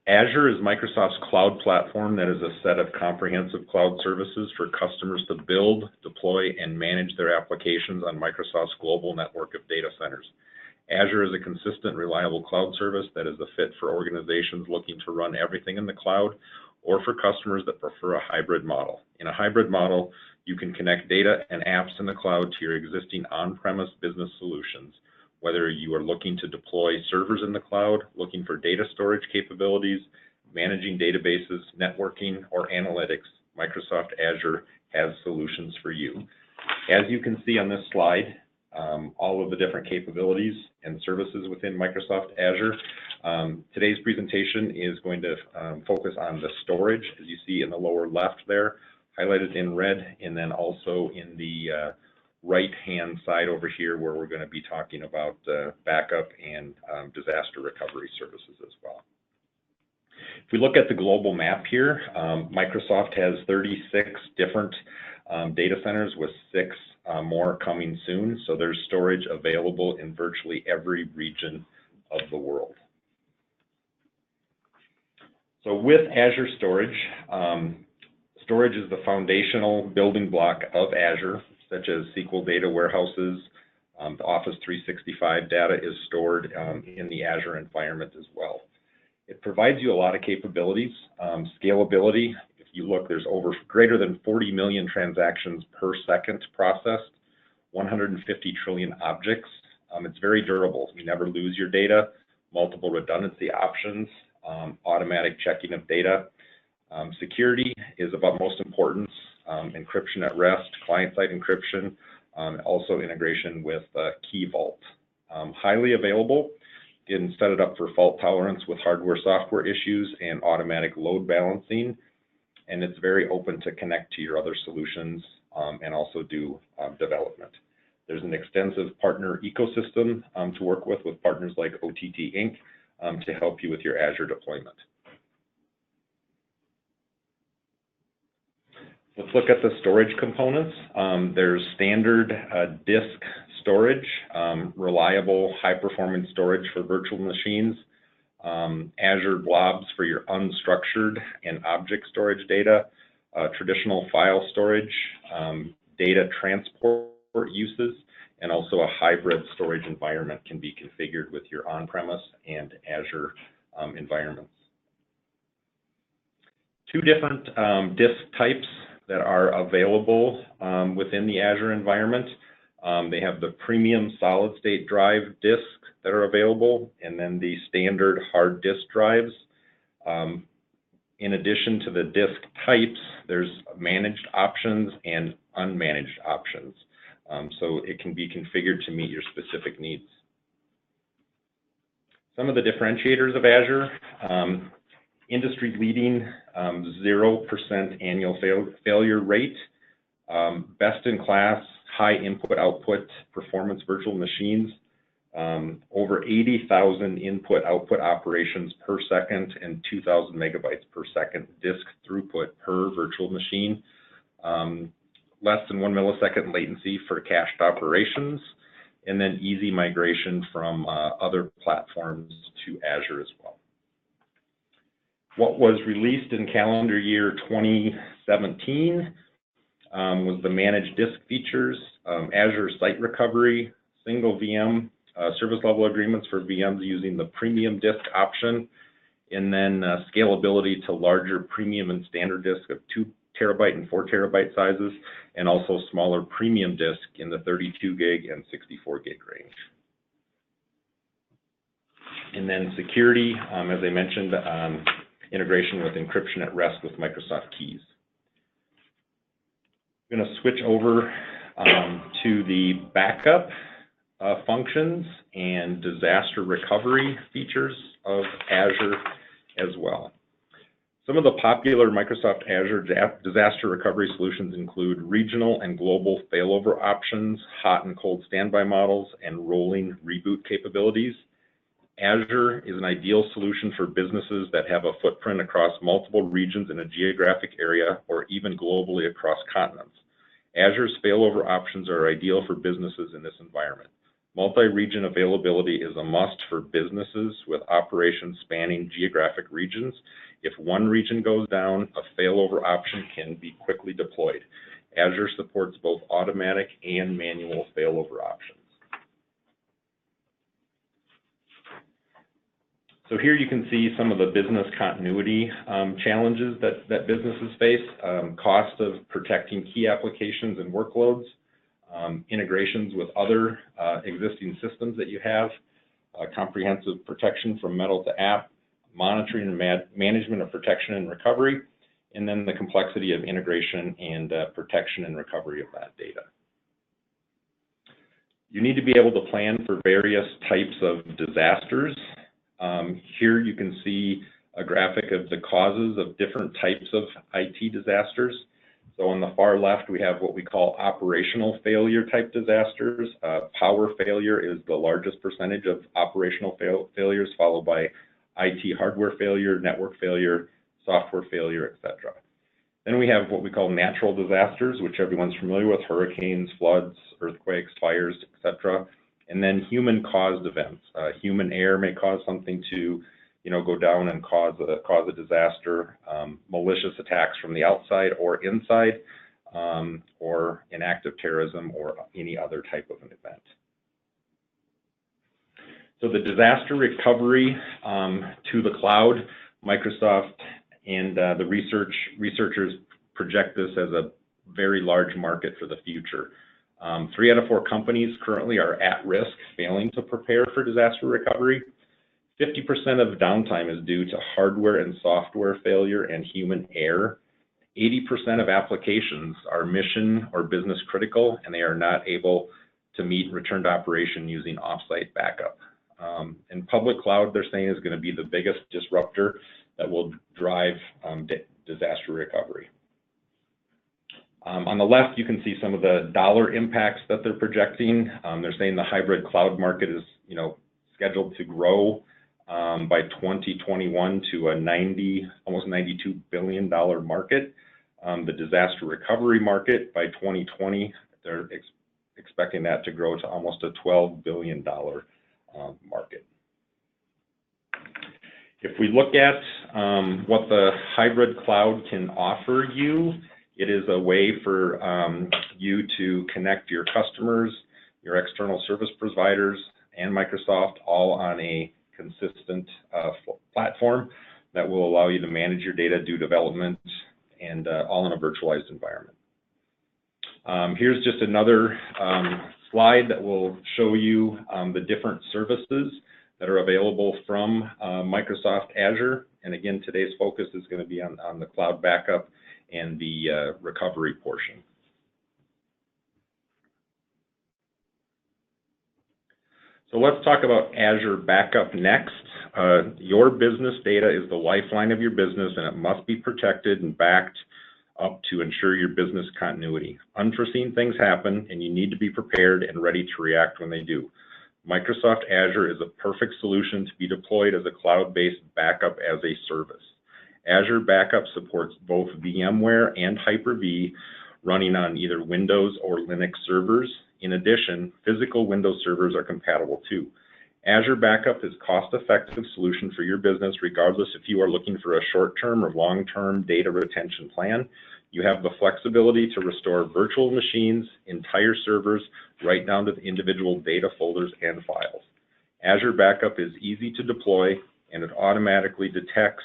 Azure is Microsoft's cloud platform that is a set of comprehensive cloud services for customers to build, deploy, and manage their applications on Microsoft's global network of data centers. Azure is a consistent, reliable cloud service that is a fit for organizations looking to run everything in the cloud, or for customers that prefer a hybrid model. In a hybrid model, you can connect data and apps in the cloud to your existing on-premise business solutions. Whether you are looking to deploy servers in the cloud, looking for data storage capabilities, managing databases, networking, or analytics, Microsoft Azure has solutions for you. As you can see on this slide, all of the different capabilities and services within Microsoft Azure. Today's presentation is going to focus on the storage, as you see in the lower left there, highlighted in red, and then also in the right-hand side over here where we're going to be talking about backup and disaster recovery services as well. If we look at the global map here, Microsoft has 36 different data centers with 6 more coming soon, so there's storage available in virtually every region of the world. So with Azure Storage, storage is the foundational building block of Azure, such as SQL data warehouses. The Office 365 data is stored in the Azure environment as well. It provides you a lot of capabilities, scalability. If you look, there's greater than 40 million transactions per second processed, 150 trillion objects. It's very durable. You never lose your data, multiple redundancy options, automatic checking of data. Security is of utmost importance, encryption at rest, client-side encryption, also integration with Key Vault. Highly available. You can set it up for fault tolerance with hardware-software issues and automatic load balancing, and it's very open to connect to your other solutions and also do development. There's an extensive partner ecosystem to work with partners like OTT Inc. To help you with your Azure deployment. Let's look at the storage components. There's standard disk storage, reliable high-performance storage for virtual machines, Azure blobs for your unstructured and object storage data, traditional file storage, data transport uses, and also a hybrid storage environment can be configured with your on-premise and Azure environments. 2 different disk types that are available within the Azure environment. They have the premium solid-state drive disks that are available, and then the standard hard disk drives. In addition to the disk types, there's managed options and unmanaged options. So it can be configured to meet your specific needs. Some of the differentiators of Azure, industry-leading 0% annual failure rate, best-in-class high input-output performance virtual machines, over 80,000 input-output operations per second and 2,000 megabytes per second disk throughput per virtual machine, less than 1 millisecond latency for cached operations, and then easy migration from other platforms to Azure as well. What was released in calendar year 2017 was the managed disk features, Azure Site Recovery, single VM, service level agreements for VMs using the premium disk option, and then scalability to larger premium and standard disk of 2 terabyte and 4 terabyte sizes, and also smaller premium disk in the 32 gig and 64 gig range. And then security, as I mentioned, integration with encryption at rest with Microsoft Keys. I'm going to switch over to the backup functions and disaster recovery features of Azure as well. Some of the popular Microsoft Azure disaster recovery solutions include regional and global failover options, hot and cold standby models, and rolling reboot capabilities. Azure is an ideal solution for businesses that have a footprint across multiple regions in a geographic area or even globally across continents. Azure's failover options are ideal for businesses in this environment. Multi-region availability is a must for businesses with operations spanning geographic regions. If one region goes down, a failover option can be quickly deployed. Azure supports both automatic and manual failover options. So here you can see some of the business continuity challenges that businesses face. Cost of protecting key applications and workloads, integrations with other existing systems that you have, comprehensive protection from metal to app, monitoring and management of protection and recovery, and then the complexity of integration and protection and recovery of that data. You need to be able to plan for various types of disasters. Here you can see a graphic of the causes of different types of IT disasters. So on the far left, we have what we call operational failure type disasters. Power failure is the largest percentage of operational failures, followed by IT hardware failure, network failure, software failure, etc. Then we have what we call natural disasters, which everyone's familiar with: hurricanes, floods, earthquakes, fires, etc. And then human-caused events. Human error may cause something to, go down and cause a disaster. Malicious attacks from the outside or inside, or inactive terrorism, or any other type of an event. So the disaster recovery to the cloud, Microsoft and the researchers project this as a very large market for the future. 3 out of 4 companies currently are at risk failing to prepare for disaster recovery. 50% of downtime is due to hardware and software failure and human error. 80% of applications are mission or business critical, and they are not able to meet return to operation using offsite backup. And public cloud, they're saying, is going to be the biggest disruptor that will drive disaster recovery. On the left, you can see some of the dollar impacts that they're projecting. They're saying the hybrid cloud market is, scheduled to grow by 2021 to a almost $92 billion market. The disaster recovery market by 2020, they're expecting that to grow to almost a $12 billion market. If we look at what the hybrid cloud can offer you, it is a way for you to connect your customers, your external service providers, and Microsoft all on a consistent platform that will allow you to manage your data, do development, and all in a virtualized environment. Here's just another slide that will show you the different services that are available from Microsoft Azure. And again, today's focus is going to be on the cloud backup and the recovery portion. So let's talk about Azure Backup next. Your business data is the lifeline of your business, and it must be protected and backed up to ensure your business continuity. Unforeseen things happen, and you need to be prepared and ready to react when they do. Microsoft Azure is a perfect solution to be deployed as a cloud-based backup as a service. Azure Backup supports both VMware and Hyper-V running on either Windows or Linux servers. In addition, physical Windows servers are compatible too. Azure Backup is a cost-effective solution for your business, regardless if you are looking for a short-term or long-term data retention plan. You have the flexibility to restore virtual machines, entire servers, right down to the individual data folders and files. Azure Backup is easy to deploy, and it automatically detects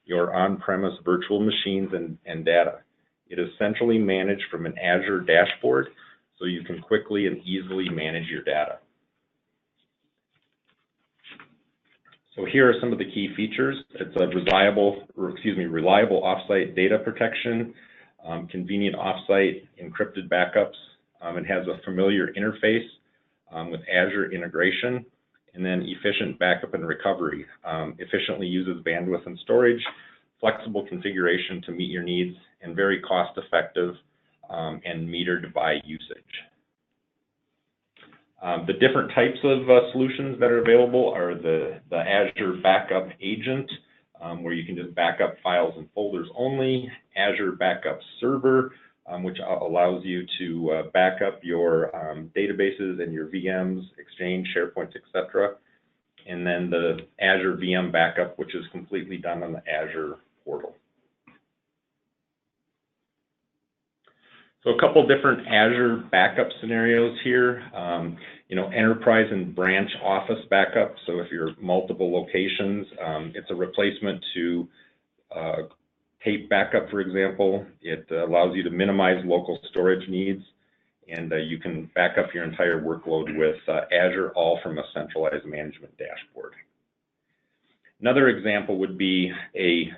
your on-premise virtual machines and data. It is centrally managed from an Azure dashboard, so you can quickly and easily manage your data. So here are some of the key features. It's a reliable offsite data protection, convenient offsite encrypted backups. It has a familiar interface with Azure integration, and then efficient backup and recovery. Efficiently uses bandwidth and storage, flexible configuration to meet your needs, and very cost-effective and metered by usage. The different types of solutions that are available are the Azure Backup Agent, where you can just back up files and folders only, Azure Backup Server, which allows you to back up your databases and your VMs, Exchange, SharePoint, etc. And then the Azure VM backup, which is completely done on the Azure portal. So a couple different Azure backup scenarios here. Enterprise and branch office backup. So if you're multiple locations, it's a replacement to tape backup, for example. It allows you to minimize local storage needs, and you can back up your entire workload with Azure, all from a centralized management dashboard. Another example would be a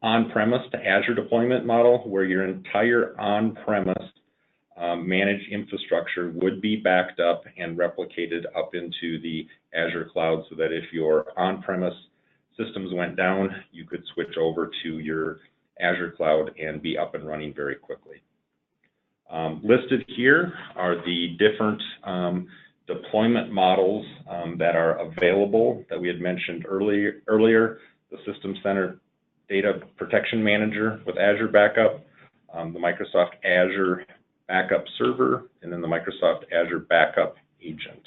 on-premise to Azure deployment model, where your entire on-premise managed infrastructure would be backed up and replicated up into the Azure cloud, so that if your on-premise systems went down, you could switch over to your Azure cloud and be up and running very quickly. Listed here are the different deployment models that are available that we had mentioned earlier. The System Center Data Protection Manager with Azure Backup, the Microsoft Azure Backup Server, and then the Microsoft Azure Backup Agent.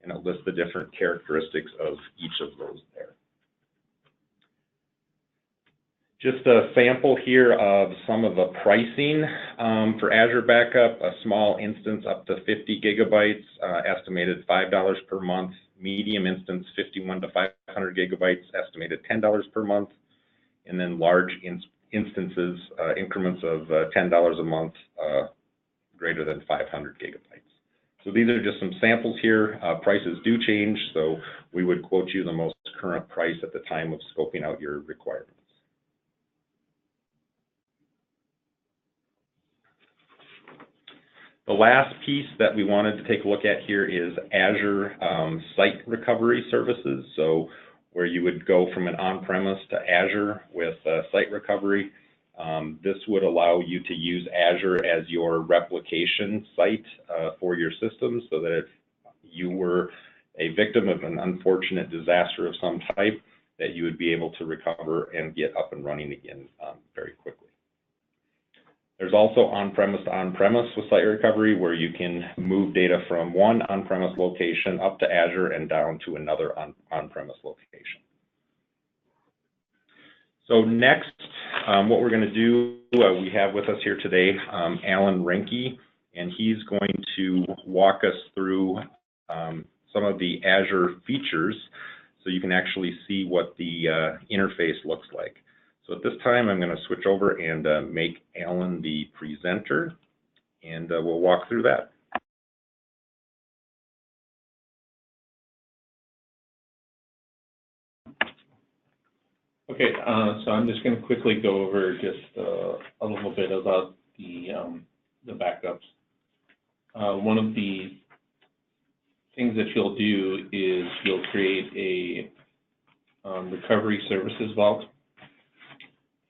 And it lists the different characteristics of each of those there. Just a sample here of some of the pricing for Azure Backup. A small instance up to 50 gigabytes, estimated $5 per month. Medium instance, 51 to 500 gigabytes, estimated $10 per month. And then large instances, increments of $10 a month, greater than 500 gigabytes. So these are just some samples here. Prices do change, so we would quote you the most current price at the time of scoping out your requirements. The last piece that we wanted to take a look at here is Azure Site Recovery Services. So where you would go from an on-premise to Azure with site recovery. This would allow you to use Azure as your replication site for your system, so that if you were a victim of an unfortunate disaster of some type, that you would be able to recover and get up and running again very quickly. There's also on-premise to on-premise with site recovery, where you can move data from one on-premise location up to Azure and down to another on-premise location. So next, what we're going to do, we have with us here today Alan Renke, and he's going to walk us through some of the Azure features so you can actually see what the interface looks like. So at this time, I'm going to switch over and make Alan the presenter, and we'll walk through that. Okay, so I'm just going to quickly go over just a little bit about the backups. One of the things that you'll do is you'll create a recovery services vault.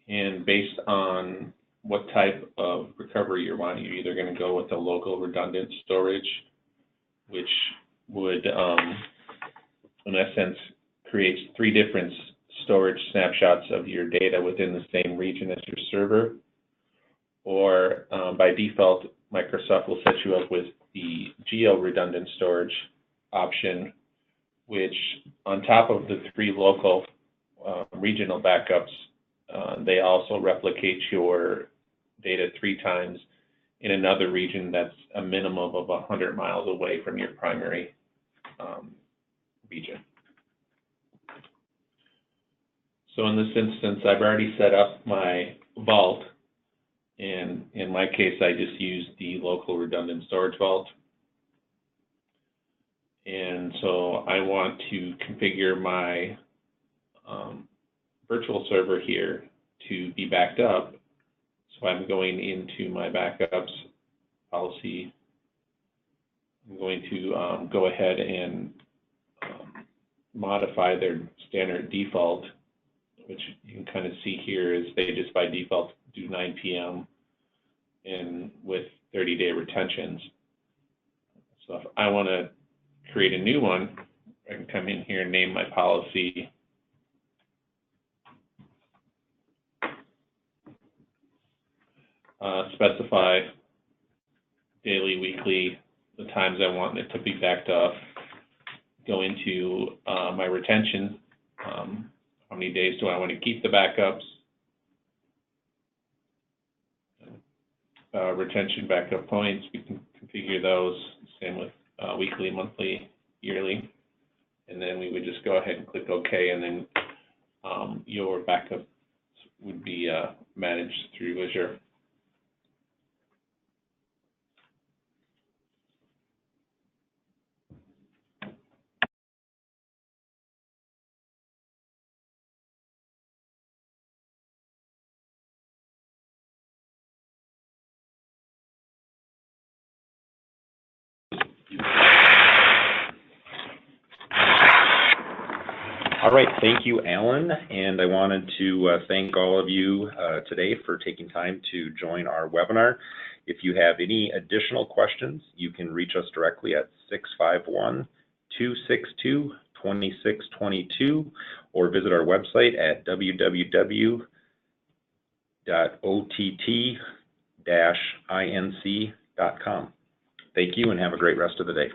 And based on what type of recovery you're wanting, you're either going to go with a local redundant storage, which would, in essence, creates 3 different storage snapshots of your data within the same region as your server. Or by default, Microsoft will set you up with the geo-redundant storage option, which on top of the 3 local regional backups, they also replicate your data 3 times in another region that's a minimum of 100 miles away from your primary region. So in this instance, I've already set up my vault, and in my case, I just used the local redundant storage vault. And so I want to configure my virtual server here to be backed up. So I'm going into my backups policy. I'm going to go ahead and modify their standard default, which you can kind of see here is they just by default do 9 p.m. and with 30-day retentions. So if I want to create a new one, I can come in here and name my policy. specify daily, weekly, the times I want it to be backed up, go into my retention, how many days do I want to keep the backups, retention backup points, we can configure those, same with weekly, monthly, yearly, and then we would just go ahead and click OK, and then your backup would be managed through Azure. All right, thank you, Alan, and I wanted to thank all of you today for taking time to join our webinar. If you have any additional questions, you can reach us directly at 651-262-2622 or visit our website at www.ott-inc.com. Thank you and have a great rest of the day.